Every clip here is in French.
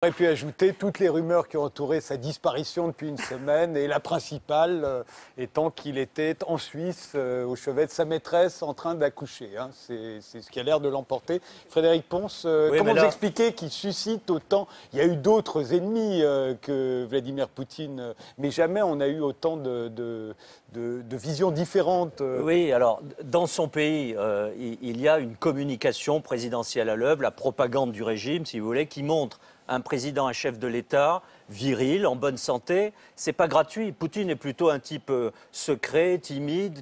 On aurait pu ajouter toutes les rumeurs qui ont entouré sa disparition depuis une semaine, et la principale étant qu'il était en Suisse, au chevet de sa maîtresse, en train d'accoucher. Hein. C'est ce qui a l'air de l'emporter. Frédéric Pons, comment vous expliquez qu'il suscite autant... Il y a eu d'autres ennemis que Vladimir Poutine, mais jamais on a eu autant de visions différentes. Oui, alors, dans son pays, il y a une communication présidentielle à l'œuvre, la propagande du régime, si vous voulez, qui montre un président, un chef de l'État, viril, en bonne santé. C'est pas gratuit. Poutine est plutôt un type secret, timide.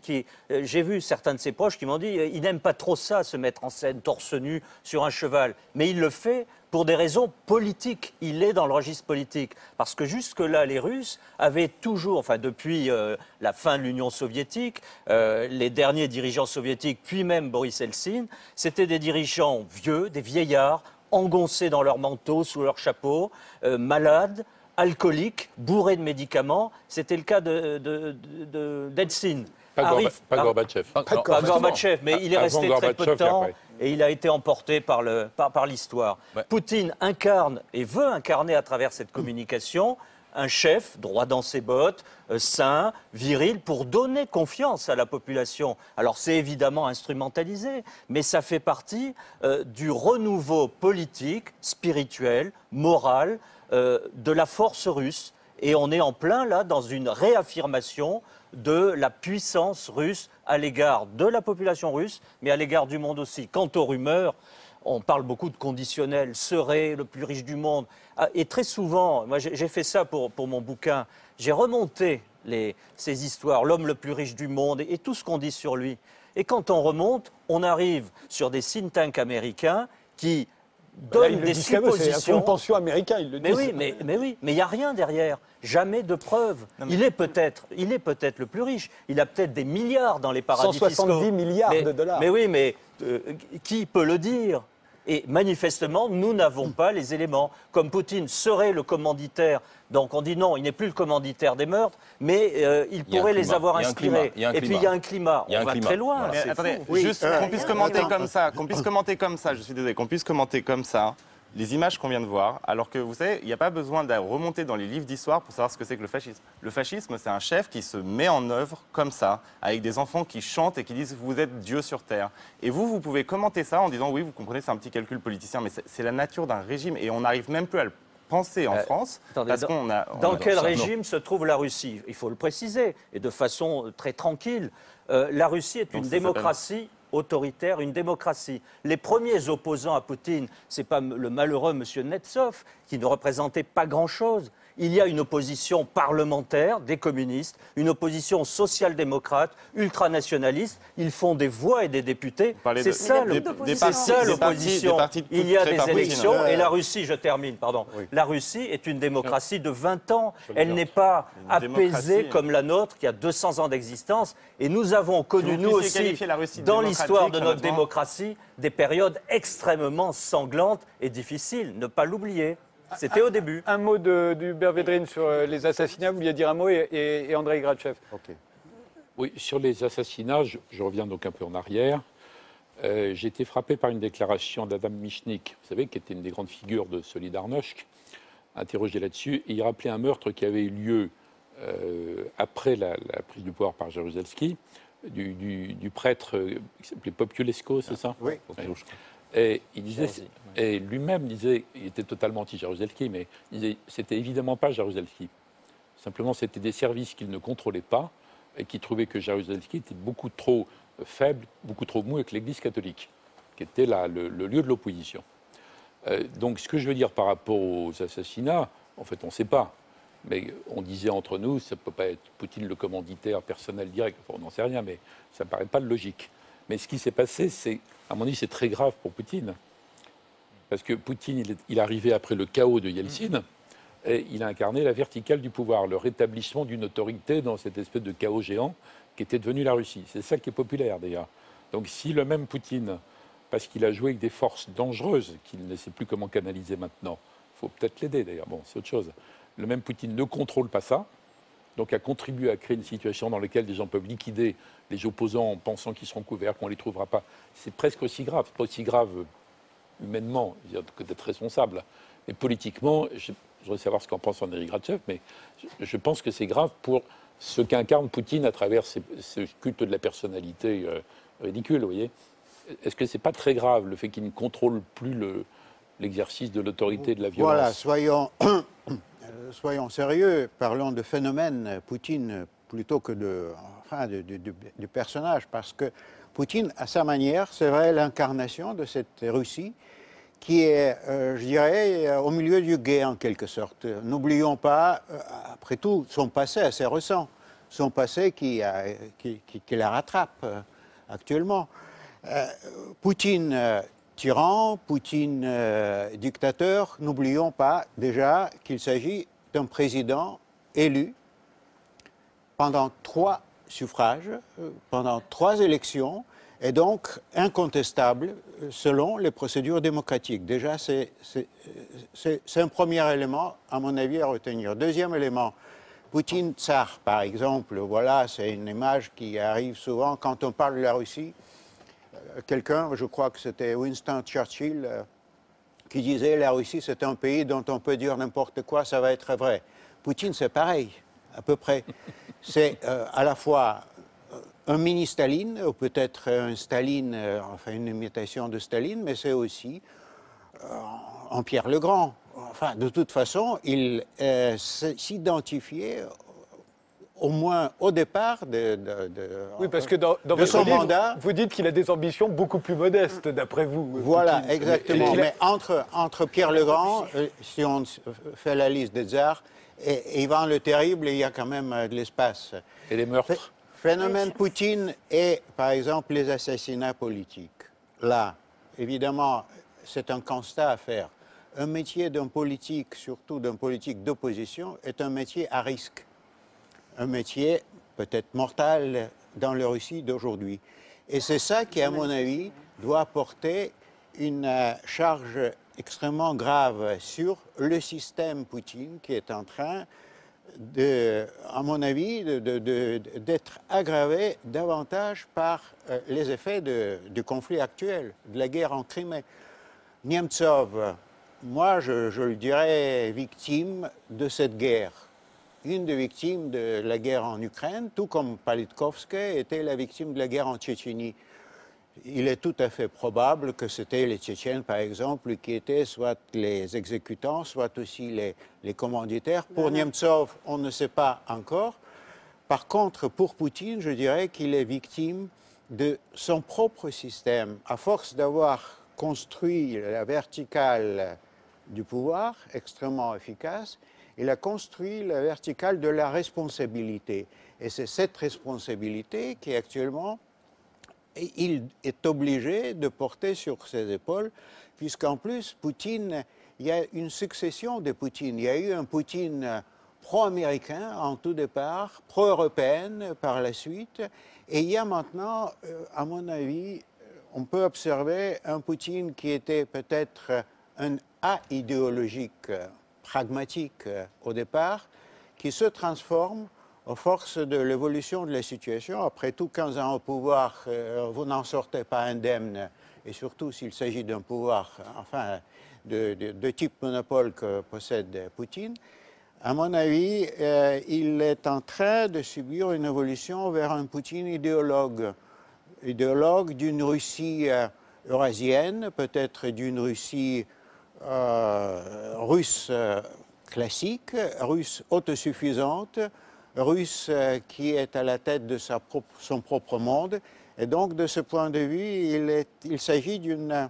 J'ai vu certains de ses proches qui m'ont dit il n'aime pas trop ça, se mettre en scène torse nu sur un cheval. Mais il le fait pour des raisons politiques. Il est dans le registre politique. Parce que jusque-là, les Russes avaient toujours, enfin depuis la fin de l'Union soviétique, les derniers dirigeants soviétiques, puis même Boris Eltsine, c'était des dirigeants vieux, des vieillards, engoncés dans leur manteau, sous leur chapeau, malades, alcooliques, bourrés de médicaments. C'était le cas d'Eltsine. Pas Gorbatchev. Pas Gorbatchev, mais il est resté très peu de temps et il a été emporté par l'histoire. Ouais. Poutine incarne et veut incarner à travers cette communication un chef droit dans ses bottes, sain, viril, pour donner confiance à la population. Alors c'est évidemment instrumentalisé, mais ça fait partie du renouveau politique, spirituel, moral de la force russe. Et on est en plein là dans une réaffirmation de la puissance russe à l'égard de la population russe, mais à l'égard du monde aussi. Quant aux rumeurs, on parle beaucoup de conditionnel, serait le plus riche du monde. Et très souvent, moi j'ai fait ça pour mon bouquin, j'ai remonté ces histoires, l'homme le plus riche du monde et tout ce qu'on dit sur lui. Et quand on remonte, on arrive sur des think tanks américains qui donnent des suppositions. C'est un fonds de pension américain, il le dit. Mais oui, mais il n'y a rien derrière, jamais de preuves. Il est peut-être le plus riche, il a peut-être des milliards dans les paradis fiscaux. 170 milliards de dollars. Mais oui, mais qui peut le dire ? Et manifestement, nous n'avons pas les éléments. Comme Poutine serait le commanditaire, donc on dit non, il n'est plus le commanditaire des meurtres, mais il pourrait les avoir inspirés. Et puis il y a un climat, on va très loin. Mais attendez, juste qu'on puisse commenter comme ça, je suis désolé, qu'on puisse commenter comme ça les images qu'on vient de voir, alors que vous savez, il n'y a pas besoin de remonter dans les livres d'histoire pour savoir ce que c'est que le fascisme. Le fascisme, c'est un chef qui se met en œuvre comme ça, avec des enfants qui chantent et qui disent « vous êtes Dieu sur Terre ». Et vous pouvez commenter ça en disant « oui, vous comprenez, c'est un petit calcul politicien », mais c'est la nature d'un régime et on n'arrive même plus à le penser en France. Attendez, dans quel régime se trouve la Russie? Il faut le préciser, et de façon très tranquille. La Russie est une démocratie autoritaire, une démocratie. Les premiers opposants à Poutine, ce n'est pas le malheureux M. Netsov, qui ne représentait pas grand-chose. Il y a une opposition parlementaire des communistes, une opposition social-démocrate, ultranationaliste. Ils font des voix et des députés. C'est ça l'opposition. Il y a des élections et la Russie, je termine, pardon. Oui. La Russie est une démocratie de 20 ans. Elle n'est pas apaisée comme la nôtre qui a 200 ans d'existence. Et nous avons connu, nous aussi, dans l'histoire de notre démocratie, des périodes extrêmement sanglantes et difficiles. Ne pas l'oublier. C'était au début. Un mot d'Hubert Védrine sur les assassinats. Vous vouliez dire un mot et Andrei Grachev. Okay. Oui, sur les assassinats, je reviens donc un peu en arrière. J'ai été frappé par une déclaration d'Adam Michnik, vous savez, qui était une des grandes figures de Solidarność, interrogé là-dessus. Et il rappelait un meurtre qui avait eu lieu après la prise du pouvoir par Jaruzelski, du prêtre qui s'appelait Populescu, c'est ça? Oui. Et il disait, et lui-même disait, il était totalement anti-Jaruzelski, mais il disait, c'était évidemment pas Jaruzelski. Simplement, c'était des services qu'il ne contrôlait pas et qui trouvaient que Jaruzelski était beaucoup trop faible, beaucoup trop mou avec l'Église catholique, qui était le lieu de l'opposition. Donc, ce que je veux dire par rapport aux assassinats, en fait, on ne sait pas. Mais on disait entre nous, ça ne peut pas être Poutine le commanditaire personnel direct, enfin, on n'en sait rien, mais ça ne paraît pas logique. Mais ce qui s'est passé, c'est, à mon avis, c'est très grave pour Poutine. Parce que Poutine, il est arrivé après le chaos de Yeltsin, et il a incarné la verticale du pouvoir, le rétablissement d'une autorité dans cette espèce de chaos géant qui était devenu la Russie. C'est ça qui est populaire, d'ailleurs. Donc si le même Poutine, parce qu'il a joué avec des forces dangereuses, qu'il ne sait plus comment canaliser maintenant, il faut peut-être l'aider, d'ailleurs, bon, c'est autre chose. Le même Poutine ne contrôle pas ça, donc a contribué à créer une situation dans laquelle des gens peuvent liquider les opposants en pensant qu'ils seront couverts, qu'on ne les trouvera pas. C'est presque aussi grave. C'est pas aussi grave humainement, que d'être responsable, Et politiquement, je voudrais savoir ce qu'en pense Andriy Grachev, mais je pense que c'est grave pour ce qu'incarne Poutine à travers ce culte de la personnalité ridicule, vous voyez. Est-ce que c'est pas très grave, le fait qu'il ne contrôle plus l'exercice de l'autorité et de la violence? Voilà, soyons sérieux, parlons de phénomène Poutine plutôt que du personnage, parce que Poutine, à sa manière, c'est vrai l'incarnation de cette Russie qui est, je dirais, au milieu du gué en quelque sorte. N'oublions pas, après tout, son passé assez récent, son passé qui la rattrape actuellement. Poutine tyran, Poutine dictateur, n'oublions pas déjà qu'il s'agit d'un président élu pendant 3 suffrages, pendant 3 élections, et donc incontestable selon les procédures démocratiques. Déjà, c'est un premier élément, à mon avis, à retenir. Deuxième élément, Poutine tsar, par exemple, voilà, c'est une image qui arrive souvent quand on parle de la Russie. Quelqu'un, je crois que c'était Winston Churchill, qui disait « La Russie, c'est un pays dont on peut dire n'importe quoi, ça va être vrai ». Poutine, c'est pareil, à peu près. C'est à la fois un mini-Staline, ou peut-être un Staline, enfin une imitation de Staline, mais c'est aussi un Pierre le Grand. Enfin, de toute façon, il s'identifiait au moins au départ oui, parce que dans son mandat, vous dites qu'il a des ambitions beaucoup plus modestes, d'après vous. Voilà, Poutine. Exactement. Mais entre Pierre le Grand, si on fait la liste des tsars, et Ivan le Terrible, il y a quand même de l'espace. Et les meurtres. Phénomène Poutine et, par exemple, les assassinats politiques. Là, évidemment, c'est un constat à faire. Un métier d'un politique, surtout d'un politique d'opposition, est un métier à risque. Un métier peut-être mortel dans la Russie d'aujourd'hui. Et c'est ça qui, à mon avis, doit porter une charge extrêmement grave sur le système Poutine qui est en train à mon avis, d'être aggravé davantage par les effets du conflit actuel, de la guerre en Crimée. Nemtsov, moi, je le dirais victime de cette guerre. Une des victimes de la guerre en Ukraine, tout comme Politkovski était la victime de la guerre en Tchétchénie. Il est tout à fait probable que c'était les Tchétchènes, par exemple, qui étaient soit les exécutants, soit aussi les commanditaires. Pour Nemtsov, on ne sait pas encore. Par contre, pour Poutine, je dirais qu'il est victime de son propre système. À force d'avoir construit la verticale du pouvoir, extrêmement efficace, il a construit la verticale de la responsabilité. Et c'est cette responsabilité qui actuellement il est obligé de porter sur ses épaules, puisqu'en plus, Poutine, il y a une succession de Poutine. Il y a eu un Poutine pro-américain en tout départ, pro-européenne par la suite, et il y a maintenant, à mon avis, on peut observer un Poutine qui était peut-être un idéologique, pragmatique au départ, qui se transforme à force de l'évolution de la situation. Après tout, 15 ans au pouvoir, vous n'en sortez pas indemne, et surtout s'il s'agit d'un pouvoir, enfin, de type monopole que possède Poutine. À mon avis, il est en train de subir une évolution vers un Poutine idéologue d'une Russie eurasienne, peut-être d'une Russie russe classique, russe autosuffisante, russe qui est à la tête de son propre monde. Et donc, de ce point de vue, il s'agit d'une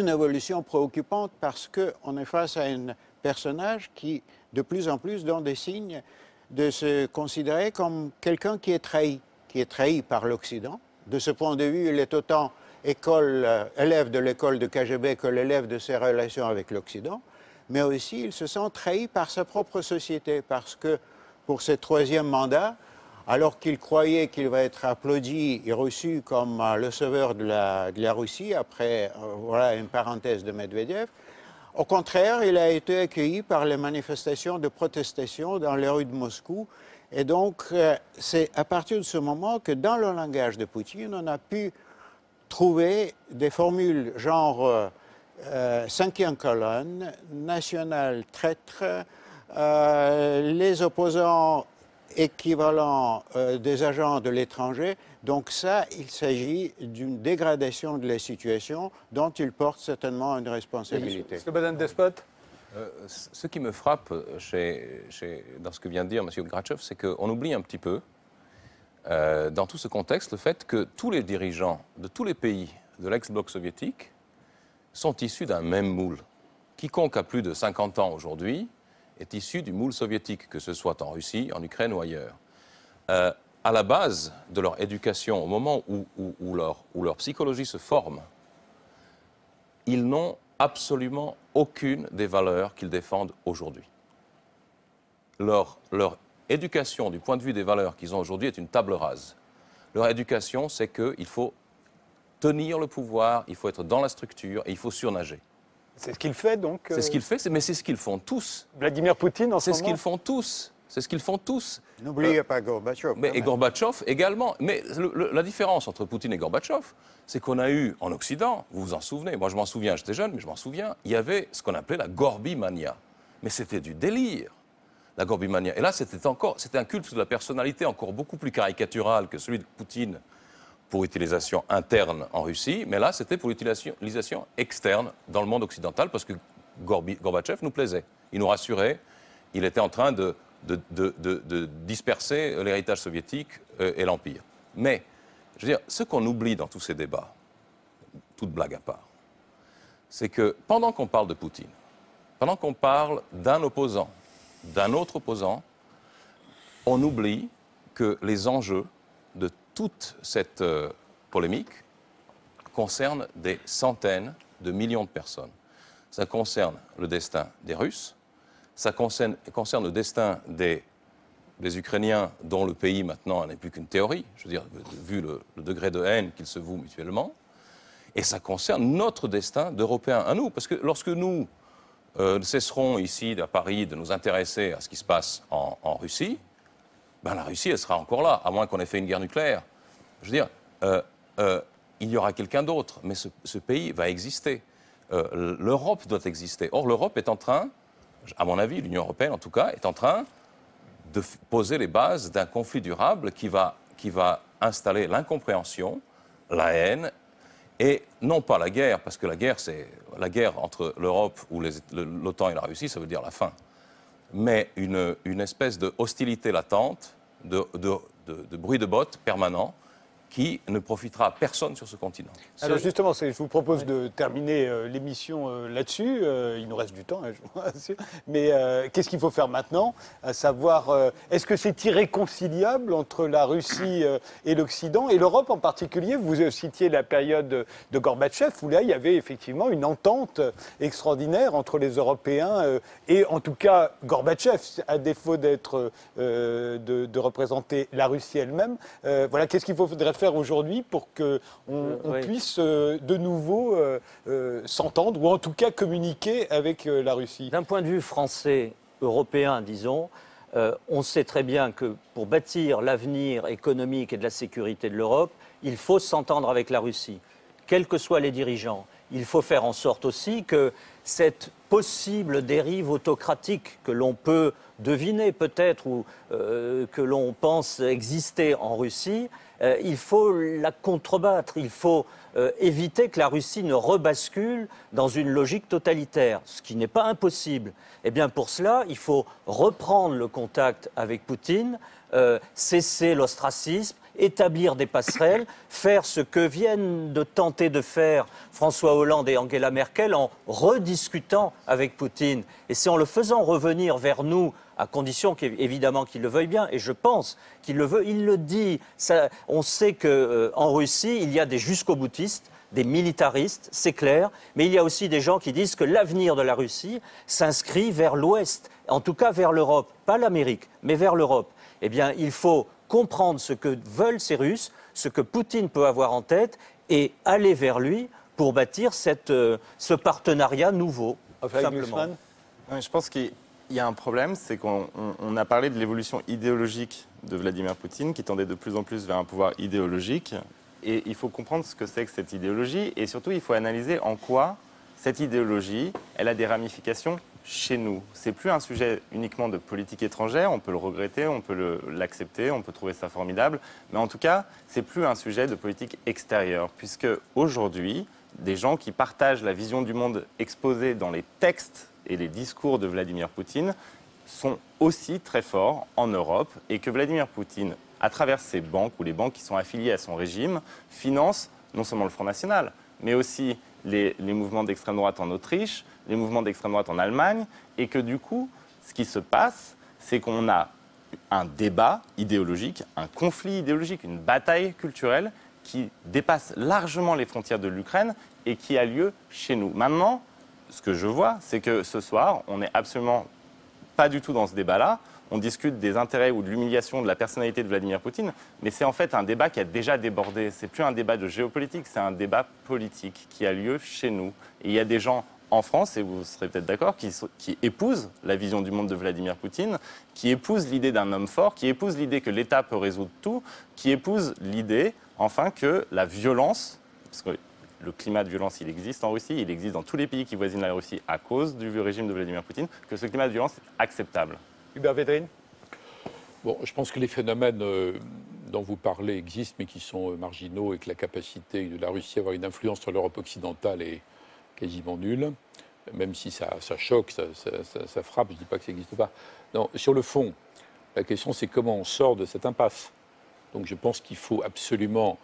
évolution préoccupante parce qu'on est face à un personnage qui, de plus en plus, donne des signes de se considérer comme quelqu'un qui est trahi par l'Occident. De ce point de vue, il est autant élève de l'école de KGB que l'élève de ses relations avec l'Occident, mais aussi il se sent trahi par sa propre société parce que pour ce 3e mandat, alors qu'il croyait qu'il va être applaudi et reçu comme le sauveur de la Russie, après voilà une parenthèse de Medvedev, au contraire, il a été accueilli par les manifestations de protestation dans les rues de Moscou. Et donc, c'est à partir de ce moment que dans le langage de Poutine, on a pu trouver des formules genre cinquième colonne, national traître, les opposants équivalents des agents de l'étranger. Donc ça, il s'agit d'une dégradation de la situation dont il porte certainement une responsabilité. Est-ce que Madame Despote? Ce qui me frappe dans ce que vient de dire M. Grachev, c'est qu'on oublie un petit peu, dans tout ce contexte, le fait que tous les dirigeants de tous les pays de l'ex-bloc soviétique sont issus d'un même moule. Quiconque a plus de 50 ans aujourd'hui est issu du moule soviétique, que ce soit en Russie, en Ukraine ou ailleurs. À la base de leur éducation, au moment où leur psychologie se forme, ils n'ont absolument aucune des valeurs qu'ils défendent aujourd'hui. Leur éducation, du point de vue des valeurs qu'ils ont aujourd'hui, est une table rase. Leur éducation, c'est qu'il faut tenir le pouvoir, il faut être dans la structure et il faut surnager. C'est ce qu'il fait, donc C'est ce qu'il fait, mais c'est ce qu'ils font tous. Vladimir Poutine, en ce moment. C'est ce qu'ils font tous. C'est ce qu'ils font tous. N'oubliez pas Gorbatchev. Et Gorbatchev également. Mais la différence entre Poutine et Gorbatchev, c'est qu'on a eu en Occident, vous vous en souvenez, moi je m'en souviens, j'étais jeune, mais je m'en souviens, il y avait ce qu'on appelait la Gorbimania. Mais c'était du délire, la Gorbimania. Et là, c'était un culte de la personnalité encore beaucoup plus caricatural que celui de Poutine pour utilisation interne en Russie. Mais là, c'était pour utilisation externe dans le monde occidental parce que Gorbatchev nous plaisait. Il nous rassurait. Il était en train de disperser l'héritage soviétique et l'Empire. Mais, je veux dire, ce qu'on oublie dans tous ces débats, toute blague à part, c'est que pendant qu'on parle de Poutine, pendant qu'on parle d'un opposant, d'un autre opposant, on oublie que les enjeux de toute cette polémique concernent des centaines de millions de personnes. Ça concerne le destin des Russes, ça concerne le destin des Ukrainiens dont le pays maintenant n'est plus qu'une théorie, je veux dire, vu le degré de haine qu'ils se vouent mutuellement, et ça concerne notre destin d'Européens à nous, parce que lorsque nous cesserons ici à Paris de nous intéresser à ce qui se passe en Russie, ben la Russie, elle sera encore là, à moins qu'on ait fait une guerre nucléaire. Je veux dire, il y aura quelqu'un d'autre, mais ce pays va exister. L'Europe doit exister. Or, l'Europe est en train, à mon avis, l'Union européenne en tout cas, est en train de poser les bases d'un conflit durable qui va installer l'incompréhension, la haine, et non pas la guerre, parce que la guerre, c'est la guerre entre l'Europe ou l'OTAN et la Russie, ça veut dire la fin. Mais une espèce de hostilité latente, de bruit de bottes permanent, qui ne profitera à personne sur ce continent. Alors justement, je vous propose de terminer l'émission là-dessus. Il nous reste du temps, hein, je vous rassure. Mais qu'est-ce qu'il faut faire maintenant? À savoir, est-ce que c'est irréconciliable entre la Russie et l'Occident, et l'Europe en particulier? Vous citiez la période de Gorbatchev, où là, il y avait effectivement une entente extraordinaire entre les Européens et en tout cas Gorbatchev, à défaut d'être de représenter la Russie elle-même. Voilà, qu'est-ce qu'il faudrait faire aujourd'hui pour qu'on puisse de nouveau s'entendre, ou en tout cas communiquer avec la Russie? D'un point de vue français, européen, disons, on sait très bien que pour bâtir l'avenir économique et de la sécurité de l'Europe, il faut s'entendre avec la Russie, quels que soient les dirigeants. Il faut faire en sorte aussi que cette possible dérive autocratique que l'on peut deviner peut-être ou que l'on pense exister en Russie, il faut la contrebattre, il faut éviter que la Russie ne rebascule dans une logique totalitaire, ce qui n'est pas impossible. Eh bien pour cela, il faut reprendre le contact avec Poutine, cesser l'ostracisme, établir des passerelles, faire ce que viennent de tenter de faire François Hollande et Angela Merkel en rediscutant avec Poutine. Et c'est en le faisant revenir vers nous, à condition évidemment qu'il le veuille bien, et je pense qu'il le veut, il le dit. On sait qu'en Russie, il y a des jusqu'au-boutistes, des militaristes, c'est clair, mais il y a aussi des gens qui disent que l'avenir de la Russie s'inscrit vers l'Ouest, en tout cas vers l'Europe, pas l'Amérique, mais vers l'Europe. Eh bien, il faut comprendre ce que veulent ces Russes, ce que Poutine peut avoir en tête, et aller vers lui pour bâtir ce partenariat nouveau, simplement. Je pense qu'il y a un problème, c'est qu'on a parlé de l'évolution idéologique de Vladimir Poutine, qui tendait de plus en plus vers un pouvoir idéologique. Et il faut comprendre ce que c'est que cette idéologie, et surtout, il faut analyser en quoi cette idéologie, elle a des ramifications chez nous. C'est plus un sujet uniquement de politique étrangère, on peut le regretter, on peut l'accepter, on peut trouver ça formidable, mais en tout cas, c'est plus un sujet de politique extérieure, puisque aujourd'hui, des gens qui partagent la vision du monde exposée dans les textes et les discours de Vladimir Poutine sont aussi très forts en Europe, et que Vladimir Poutine, à travers ses banques ou les banques qui sont affiliées à son régime, finance non seulement le Front National, mais aussi les mouvements d'extrême droite en Autriche, les mouvements d'extrême droite en Allemagne, et que du coup, ce qui se passe, c'est qu'on a un débat idéologique, un conflit idéologique, une bataille culturelle qui dépasse largement les frontières de l'Ukraine et qui a lieu chez nous. Maintenant, ce que je vois, c'est que ce soir, on n'est absolument pas du tout dans ce débat-là. On discute des intérêts ou de l'humiliation de la personnalité de Vladimir Poutine, mais c'est en fait un débat qui a déjà débordé. C'est plus un débat de géopolitique, c'est un débat politique qui a lieu chez nous. Et il y a des gens en France, et vous serez peut-être d'accord, qui épousent la vision du monde de Vladimir Poutine, qui épousent l'idée d'un homme fort, qui épousent l'idée que l'État peut résoudre tout, qui épousent l'idée, enfin, que la violence, parce que le climat de violence, il existe en Russie, il existe dans tous les pays qui voisinent la Russie à cause du régime de Vladimir Poutine, que ce climat de violence est acceptable. Hubert Védrine. Bon, je pense que les phénomènes dont vous parlez existent, mais qui sont marginaux, et que la capacité de la Russie à avoir une influence sur l'Europe occidentale est quasiment nulle, même si ça choque, ça frappe, je ne dis pas que ça n'existe pas. Non, sur le fond, la question c'est comment on sort de cette impasse. Donc je pense qu'il faut absolument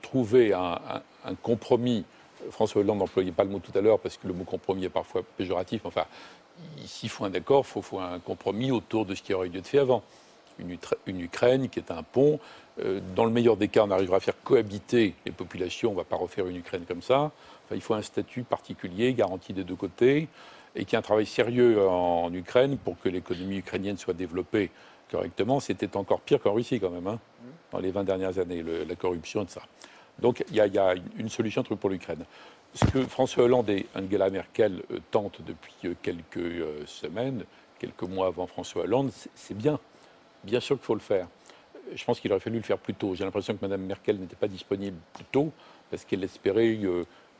trouver un compromis. François Hollande n'employait pas le mot tout à l'heure parce que le mot compromis est parfois péjoratif. Enfin, s'il faut un accord, il faut un compromis autour de ce qui aurait eu lieu de fait avant. Une Ukraine qui est un pont. Dans le meilleur des cas, on arrivera à faire cohabiter les populations. On ne va pas refaire une Ukraine comme ça. Enfin, il faut un statut particulier, garanti des deux côtés, et qu'il y ait un travail sérieux en Ukraine pour que l'économie ukrainienne soit développée correctement. C'était encore pire qu'en Russie quand même, hein, dans les 20 dernières années, la corruption et tout ça. Donc il y a une solution pour l'Ukraine. Ce que François Hollande et Angela Merkel tentent depuis quelques semaines, quelques mois avant François Hollande, c'est bien. Bien sûr qu'il faut le faire. Je pense qu'il aurait fallu le faire plus tôt. J'ai l'impression que Mme Merkel n'était pas disponible plus tôt parce qu'elle espérait,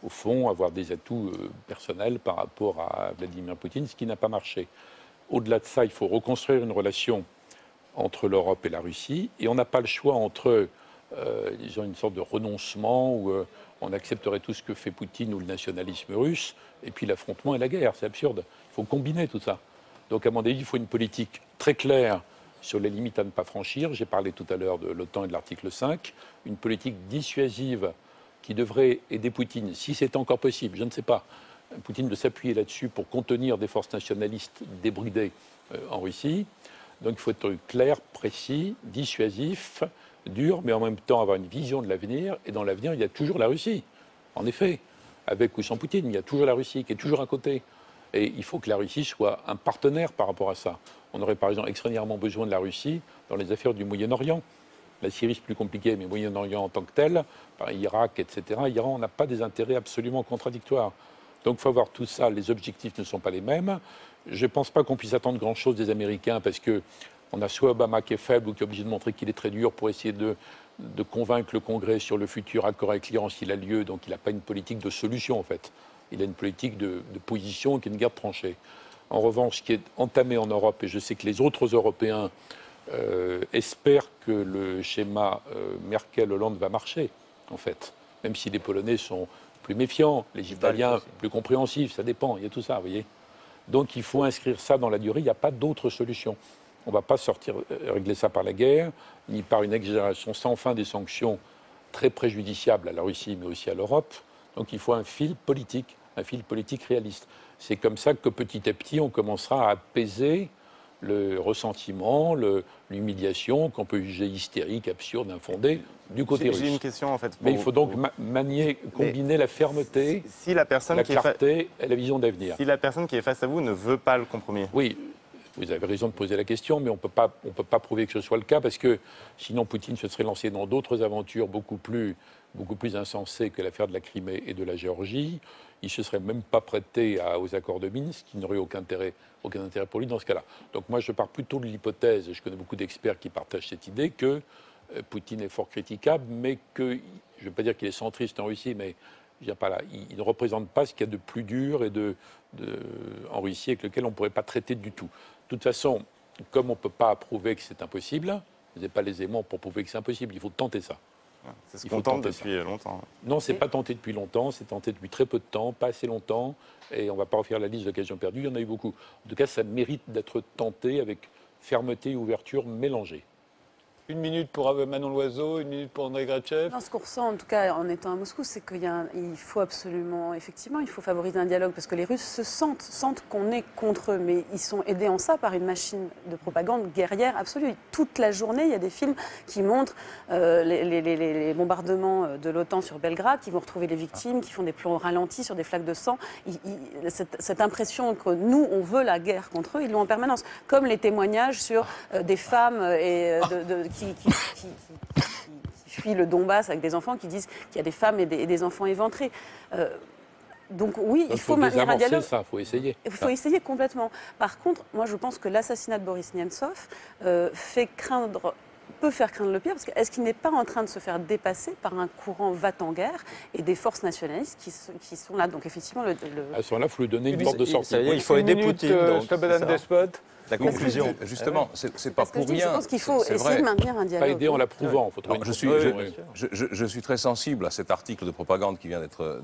au fond, avoir des atouts personnels par rapport à Vladimir Poutine, ce qui n'a pas marché. Au-delà de ça, il faut reconstruire une relation entre l'Europe et la Russie. Et on n'a pas le choix entre, disons, une sorte de renoncement où on accepterait tout ce que fait Poutine ou le nationalisme russe, et puis l'affrontement et la guerre. C'est absurde. Il faut combiner tout ça. Donc, à mon avis, il faut une politique très claire sur les limites à ne pas franchir. J'ai parlé tout à l'heure de l'OTAN et de l'article 5. Une politique dissuasive qui devrait aider Poutine, si c'est encore possible, je ne sais pas, Poutine de s'appuyer là-dessus pour contenir des forces nationalistes débridées en Russie. Donc il faut être clair, précis, dissuasif, dur, mais en même temps avoir une vision de l'avenir. Et dans l'avenir, il y a toujours la Russie. En effet, avec ou sans Poutine, il y a toujours la Russie qui est toujours à côté. Et il faut que la Russie soit un partenaire par rapport à ça. On aurait par exemple extraordinairement besoin de la Russie dans les affaires du Moyen-Orient. La Syrie, c'est plus compliqué, mais le Moyen-Orient en tant que tel, par Irak, etc., Iran, on n'a pas des intérêts absolument contradictoires. Donc il faut voir tout ça. Les objectifs ne sont pas les mêmes. Je ne pense pas qu'on puisse attendre grand-chose des Américains parce qu'on a soit Obama qui est faible ou qui est obligé de montrer qu'il est très dur pour essayer de convaincre le Congrès sur le futur accord avec l'Iran s'il a lieu. Donc il n'a pas une politique de solution, en fait. Il a une politique de position qui est une guerre de tranchées. En revanche, ce qui est entamé en Europe, et je sais que les autres Européens espèrent que le schéma Merkel-Hollande va marcher, en fait. Même si les Polonais sont plus méfiants, les Italiens plus compréhensifs, ça dépend, il y a tout ça, vous voyez. Donc il faut inscrire ça dans la durée, il n'y a pas d'autre solution. On ne va pas régler ça par la guerre, ni par une exagération sans fin des sanctions très préjudiciables à la Russie, mais aussi à l'Europe. Donc il faut un fil politique réaliste. C'est comme ça que petit à petit, on commencera à apaiser le ressentiment, l'humiliation qu'on peut juger hystérique, absurde, infondée du côté russe. J'ai une question en fait. Mais il faut donc combiner la fermeté, la clarté et la vision d'avenir. Si la personne qui est face à vous ne veut pas le compromis. Oui, vous avez raison de poser la question, mais on ne peut pas prouver que ce soit le cas parce que sinon Poutine se serait lancé dans d'autres aventures beaucoup plus insensées que l'affaire de la Crimée et de la Géorgie. Il ne se serait même pas prêté aux accords de Minsk, qui n'aurait aucun intérêt pour lui dans ce cas-là. Donc moi, je pars plutôt de l'hypothèse, et je connais beaucoup d'experts qui partagent cette idée, que Poutine est fort critiquable, mais que, je ne veux pas dire qu'il est centriste en Russie, mais il ne représente pas ce qu'il y a de plus dur et en Russie avec lequel on ne pourrait pas traiter du tout. De toute façon, comme on ne peut pas prouver que c'est impossible, vous n'avez pas les aimants pour prouver que c'est impossible, il faut tenter ça. C'est ce qu'on tente depuis longtemps. Non, c'est pas tenté depuis longtemps, c'est tenté depuis très peu de temps, pas assez longtemps, et on ne va pas refaire la liste d'occasions perdues, il y en a eu beaucoup. En tout cas, ça mérite d'être tenté avec fermeté et ouverture mélangées. 1 minute pour Manon Loiseau, 1 minute pour André Gratchev. Non, ce qu'on ressent, en tout cas, en étant à Moscou, c'est qu'il faut absolument, effectivement, il faut favoriser un dialogue, parce que les Russes sentent qu'on est contre eux, mais ils sont aidés en ça par une machine de propagande guerrière absolue. Toute la journée, il y a des films qui montrent les bombardements de l'OTAN sur Belgrade, qui vont retrouver les victimes, qui font des plans ralentis sur des flaques de sang. Cette impression que nous, on veut la guerre contre eux, ils l'ont en permanence. Comme les témoignages sur des femmes qui fuient le Donbass avec des enfants, qui disent qu'il y a des femmes et des enfants éventrés. Donc oui, il faut maintenir un dialogue. Il faut essayer. Il faut essayer complètement. Par contre, moi je pense que l'assassinat de Boris Nemtsov peut faire craindre le pire, parce que est-ce qu'il n'est pas en train de se faire dépasser par un courant va-t-en-guerre et des forces nationalistes qui sont là. Donc effectivement, à ce moment-là, il faut lui donner une porte de sortie. Il faut aider Poutine. Slobodan Despot. La conclusion. Justement, c'est pas pour rien. Je pense qu'il faut essayer de maintenir un dialogue. Pas aider en l'approuvant. Je suis très sensible à cet article de propagande qui vient d'être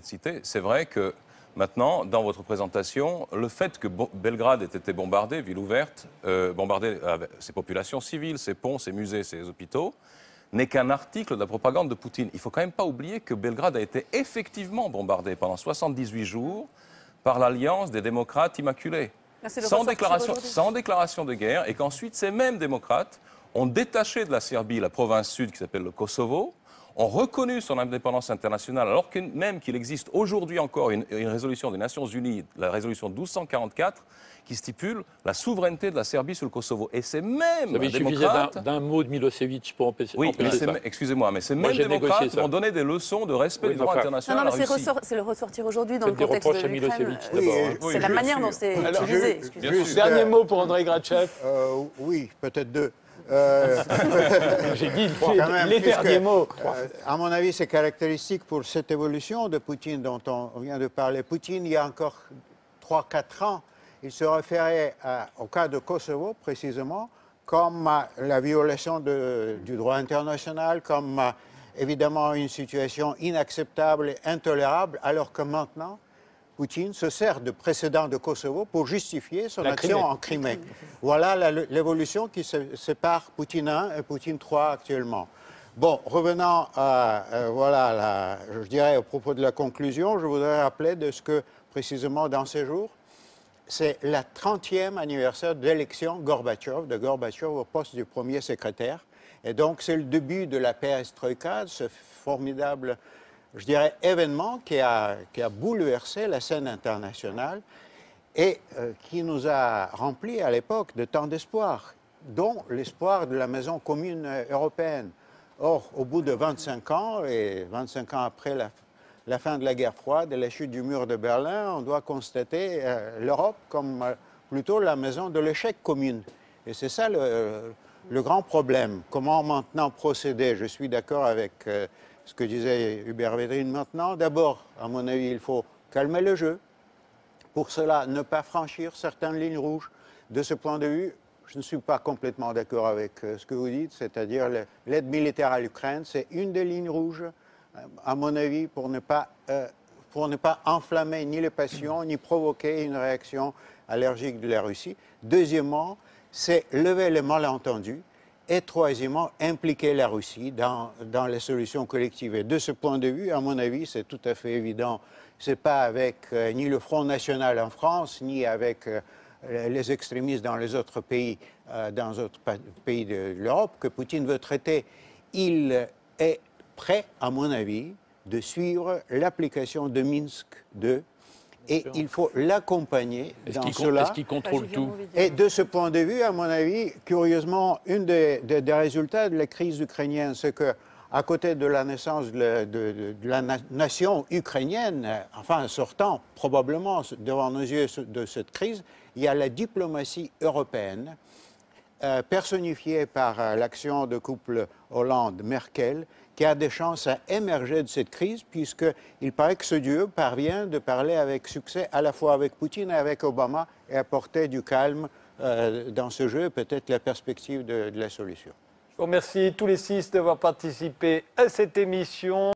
cité. C'est vrai que maintenant, dans votre présentation, le fait que Belgrade ait été bombardée, ville ouverte, bombardée avec ses populations civiles, ses ponts, ses musées, ses hôpitaux, n'est qu'un article de la propagande de Poutine. Il ne faut quand même pas oublier que Belgrade a été effectivement bombardée pendant 78 jours par l'Alliance des démocrates immaculés. Sans déclaration de guerre, et qu'ensuite ces mêmes démocrates ont détaché de la Serbie la province sud qui s'appelle le Kosovo, ont reconnu son indépendance internationale, alors que même qu'il existe aujourd'hui encore une résolution des Nations Unies, la résolution 1244, qui stipule la souveraineté de la Serbie sur le Kosovo. Et c'est même il suffisait d'un mot de Milosevic pour empêcher ça. Excusez-moi, mais ces mêmes démocrates ont donné des leçons de respect du droit international à la Russie. C'est le ressortir aujourd'hui dans le contexte de l'Ukraine. C'est la manière dont c'est utilisé. Dernier mot pour André Gratchev. Oui, peut-être deux. J'ai dit les derniers mots. À mon avis, c'est caractéristique pour cette évolution de Poutine dont on vient de parler. Poutine, il y a encore 3-4 ans, il se référait au cas de Kosovo, précisément, comme la violation du droit international, comme évidemment une situation inacceptable et intolérable, alors que maintenant, Poutine se sert de précédents de Kosovo pour justifier son action en Crimée. Voilà l'évolution qui sépare Poutine 1 et Poutine 3 actuellement. Bon, revenant je dirais au propos de la conclusion, je voudrais rappeler de ce que, précisément dans ces jours, c'est le 30e anniversaire d'élection de Gorbatchev au poste du premier secrétaire. Et donc, c'est le début de la perestroïka, ce formidable, je dirais, événement qui a bouleversé la scène internationale et qui nous a rempli à l'époque de tant d'espoir, dont l'espoir de la maison commune européenne. Or, au bout de 25 ans, et 25 ans après la fin de la guerre froide et la chute du mur de Berlin, on doit constater l'Europe comme plutôt la maison de l'échec commune. Et c'est ça le grand problème. Comment maintenant procéder? Je suis d'accord avec ce que disait Hubert Védrine maintenant. D'abord, à mon avis, il faut calmer le jeu. Pour cela, ne pas franchir certaines lignes rouges. De ce point de vue, je ne suis pas complètement d'accord avec ce que vous dites, c'est-à-dire l'aide militaire à l'Ukraine, c'est une des lignes rouges, à mon avis, pour ne pas enflammer ni les passions, ni provoquer une réaction allergique de la Russie. Deuxièmement, c'est lever les malentendus. Et troisièmement, impliquer la Russie dans les solutions collectives. Et de ce point de vue, à mon avis, c'est tout à fait évident. Ce n'est pas avec ni le Front National en France, ni avec les extrémistes dans les autres pays, de l'Europe que Poutine veut traiter. Il est prêt, à mon avis, de suivre l'application de Minsk II. Et il faut l'accompagner dans cela. Est-ce qu'il contrôle tout? Et de ce point de vue, à mon avis, curieusement, un des résultats de la crise ukrainienne, c'est qu'à côté de la naissance de la nation ukrainienne, enfin sortant probablement devant nos yeux de cette crise, il y a la diplomatie européenne personnifié par l'action de couple Hollande-Merkel, qui a des chances à émerger de cette crise, puisqu'il paraît que ce duo parvient de parler avec succès à la fois avec Poutine et avec Obama et apporter du calme dans ce jeu, peut-être la perspective de la solution. Je vous remercie tous les 6 d'avoir participé à cette émission.